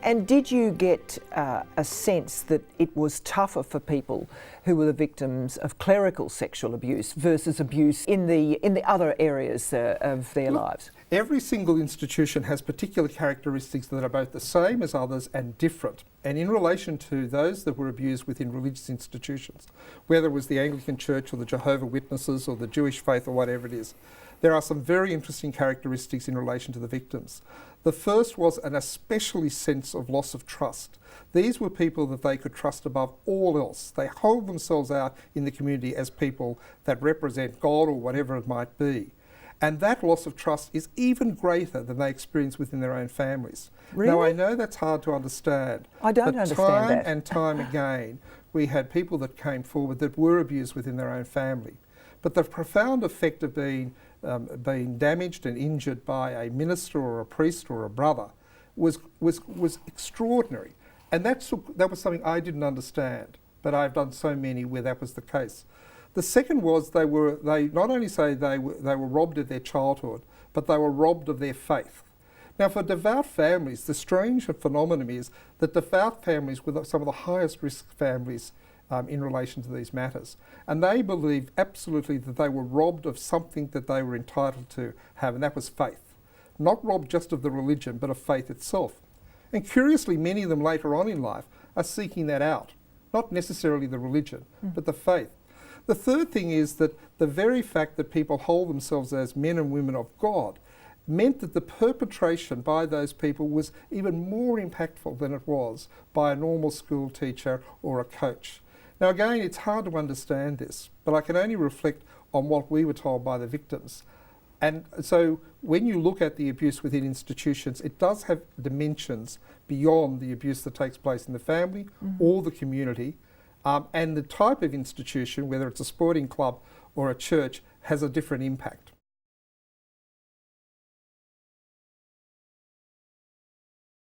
And did you get a sense that it was tougher for people who were the victims of clerical sexual abuse versus abuse in the other areas of their lives? Every single institution has particular characteristics that are both the same as others and different. And in relation to those that were abused within religious institutions, whether it was the Anglican Church or the Jehovah's Witnesses or the Jewish faith or whatever it is, there are some very interesting characteristics in relation to the victims. The first was an especially sense of loss of trust. These were people that they could trust above all else. They hold themselves out in the community as people that represent God or whatever it might be. And that loss of trust is even greater than they experience within their own families. Really? Now, I know that's hard to understand. I don't understand that. Time and time again, we had people that came forward that were abused within their own family. But the profound effect of being damaged and injured by a minister or a priest or a brother was extraordinary. And that was something I didn't understand, but I've done so many where that was the case. The second was they not only say they were robbed of their childhood, but they were robbed of their faith. Now, for devout families, the strange phenomenon is that devout families were some of the highest risk families in relation to these matters. And they believed absolutely that they were robbed of something that they were entitled to have, and that was faith. Not robbed just of the religion, but of faith itself. And curiously, many of them later on in life are seeking that out. Not necessarily the religion, but the faith. The third thing is that the very fact that people hold themselves as men and women of God meant that the perpetration by those people was even more impactful than it was by a normal school teacher or a coach. Now again, it's hard to understand this, but I can only reflect on what we were told by the victims. And so when you look at the abuse within institutions, it does have dimensions beyond the abuse that takes place in the family or the community. And the type of institution, whether it's a sporting club or a church, has a different impact.